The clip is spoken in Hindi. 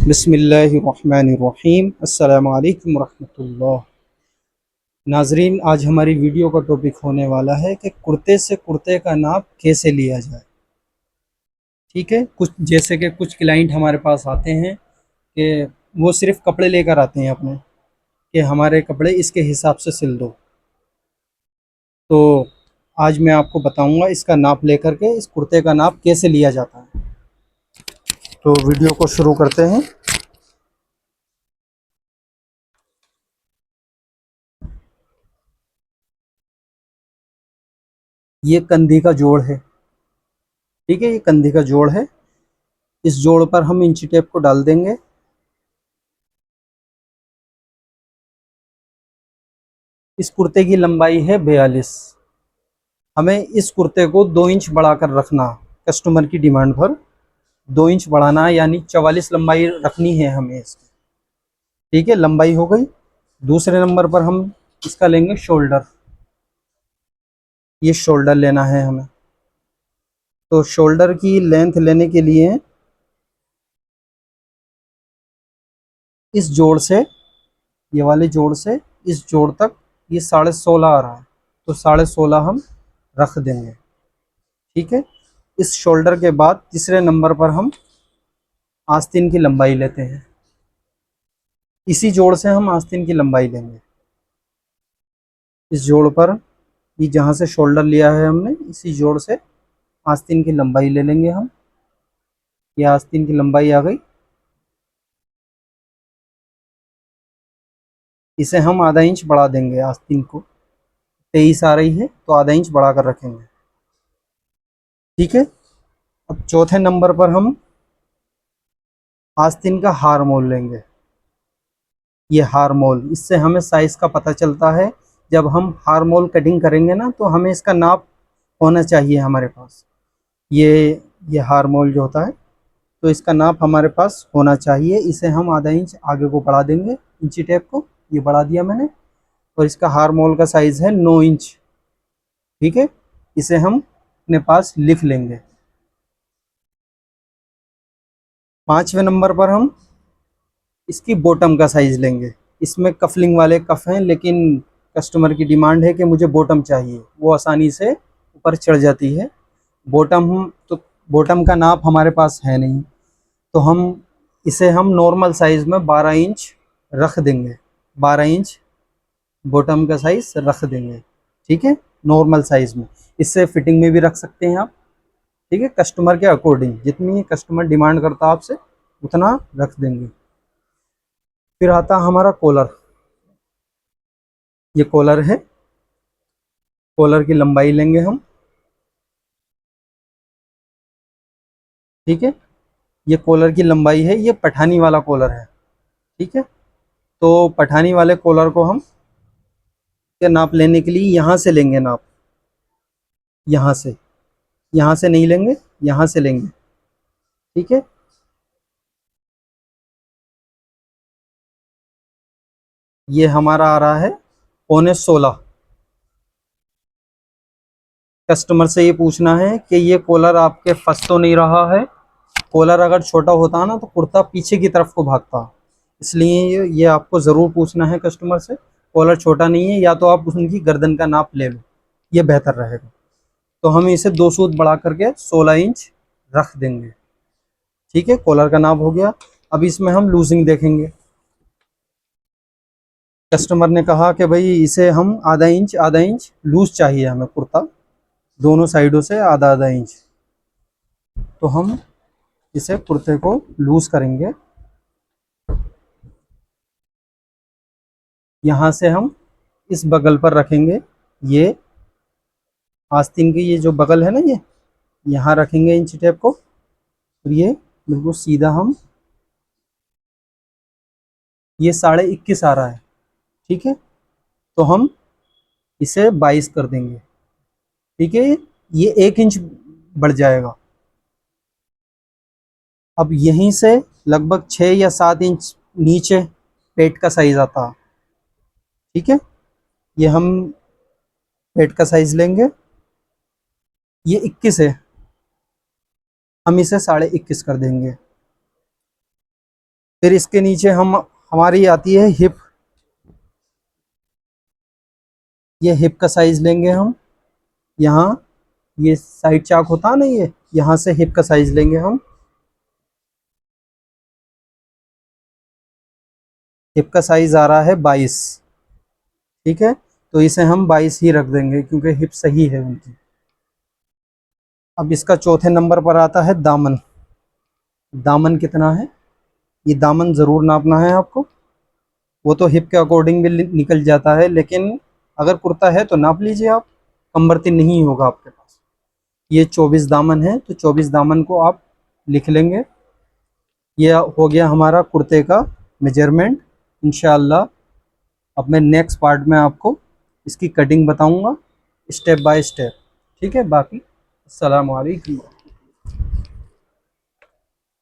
बिस्मिल्लाहिर्रहमानिर्रहीम। अस्सलामु अलैकुम रहमतुल्लाह। नाजरीन, आज हमारी वीडियो का टॉपिक होने वाला है कि कुर्ते से कुर्ते का नाप कैसे लिया जाए। ठीक है, कुछ जैसे कि कुछ क्लाइंट हमारे पास आते हैं कि वो सिर्फ कपड़े लेकर आते हैं अपने, कि हमारे कपड़े इसके हिसाब से सिल दो। तो आज मैं आपको बताऊंगा इसका नाप लेकर के इस कुर्ते का नाप कैसे लिया जाता है। तो वीडियो को शुरू करते हैं। ये कंधी का जोड़ है। ठीक है, ये कंधी का जोड़ है। इस जोड़ पर हम इंची टेप को डाल देंगे। इस कुर्ते की लंबाई है 42। हमें इस कुर्ते को 2 इंच बढ़ाकर रखना। कस्टमर की डिमांड पर 2 इंच बढ़ाना है, यानी 44 लंबाई रखनी है हमें इसकी। ठीक है, लंबाई हो गई। दूसरे नंबर पर हम इसका लेंगे शोल्डर। ये शोल्डर लेना है हमें। तो शोल्डर की लेंथ लेने के लिए इस जोड़ से, ये वाले जोड़ से इस जोड़ तक, ये 16.5 आ रहा है, तो 16.5 हम रख देंगे। ठीक है, इस शोल्डर के बाद तीसरे नंबर पर हम आस्तीन की लंबाई लेते हैं। इसी जोड़ से हम आस्तीन की लंबाई लेंगे। इस जोड़ पर, ये जहाँ से शोल्डर लिया है हमने, इसी जोड़ से आस्तीन की लंबाई ले लेंगे हम। ये आस्तीन की लंबाई आ गई। इसे हम आधा इंच बढ़ा देंगे। आस्तीन को 23 आ रही है, तो आधा इंच बढ़ा कर रखेंगे। ठीक है, अब चौथे नंबर पर हम आस्तीन का हार मोल लेंगे। ये हार मोल, इससे हमें साइज का पता चलता है। जब हम हार मोल कटिंग करेंगे ना, तो हमें इसका नाप होना चाहिए हमारे पास। ये हार मोल जो होता है, तो इसका नाप हमारे पास होना चाहिए। इसे हम आधा इंच आगे को बढ़ा देंगे, इंची टेप को ये बढ़ा दिया मैंने। और इसका हार मोल का साइज है 9 इंच। ठीक है, इसे हम अपने पास लिख लेंगे। पांचवें नंबर पर हम इसकी बॉटम का साइज लेंगे। इसमें कफलिंग वाले कफ हैं, लेकिन कस्टमर की डिमांड है कि मुझे बॉटम चाहिए, वो आसानी से ऊपर चढ़ जाती है। बॉटम तो बॉटम का नाप हमारे पास है नहीं, तो इसे हम नॉर्मल साइज में 12 इंच रख देंगे। 12 इंच बॉटम का साइज रख देंगे। ठीक है, नॉर्मल साइज में। इससे फिटिंग में भी रख सकते हैं आप। ठीक है, कस्टमर के अकॉर्डिंग, जितनी कस्टमर डिमांड करता है आपसे उतना रख देंगे। फिर आता हमारा कॉलर। ये कॉलर है। कॉलर की लंबाई लेंगे हम। ठीक है, ये कॉलर की लंबाई है। ये पठानी वाला कॉलर है। ठीक है, तो पठानी वाले कॉलर को हम के नाप लेने के लिए यहाँ से लेंगे नाप। यहाँ से नहीं लेंगे, यहाँ से लेंगे। ठीक है, ये हमारा आ रहा है 15.16। कस्टमर से ये पूछना है कि ये कॉलर आपके फंस तो नहीं रहा है। कॉलर अगर छोटा होता ना, तो कुर्ता पीछे की तरफ को भागता। इसलिए ये आपको ज़रूर पूछना है कस्टमर से। कॉलर छोटा नहीं है, या तो आप उनकी गर्दन का नाप ले लो, ये बेहतर रहेगा। तो हम इसे 2 सूत बढ़ा करके 16 इंच रख देंगे। ठीक है, कॉलर का नाप हो गया। अब इसमें हम लूजिंग देखेंगे। कस्टमर ने कहा कि भाई इसे हम आधा इंच लूज चाहिए हमें कुर्ता, दोनों साइडों से आधा आधा इंच। तो हम इसे कुर्ते को लूज करेंगे। यहाँ से हम इस बगल पर रखेंगे। ये आस्तीन की ये जो बगल है ना, ये यहाँ रखेंगे इंची टेप को। और ये बिल्कुल सीधा हम, ये 21.5 आ रहा है। ठीक है, तो हम इसे 22 कर देंगे। ठीक है, ये 1 इंच बढ़ जाएगा। अब यहीं से लगभग 6 या 7 इंच नीचे पेट का साइज आता है। ठीक है, ये हम पेट का साइज लेंगे। ये 21 है, हम इसे 21.5 कर देंगे। फिर इसके नीचे हम हमारी आती है हिप। ये हिप का साइज लेंगे हम। यहाँ ये साइड चाक होता है ना, ये यहाँ से हिप का साइज लेंगे हम। हिप का साइज आ रहा है 22। ठीक है, तो इसे हम 22 ही रख देंगे क्योंकि हिप सही है उनकी। अब इसका चौथे नंबर पर आता है दामन। दामन कितना है, ये दामन ज़रूर नापना है आपको। वो तो हिप के अकॉर्डिंग भी निकल जाता है, लेकिन अगर कुर्ता है तो नाप लीजिए आप, कमबरती नहीं होगा आपके पास। ये 24 दामन है, तो 24 दामन को आप लिख लेंगे। ये हो गया हमारा कुर्ते का मेजरमेंट। इंशाअल्लाह अब मैं नेक्स्ट पार्ट में आपको इसकी कटिंग बताऊंगा स्टेप बाय स्टेप। ठीक है, बाकी अस्सलाम वालेकुम।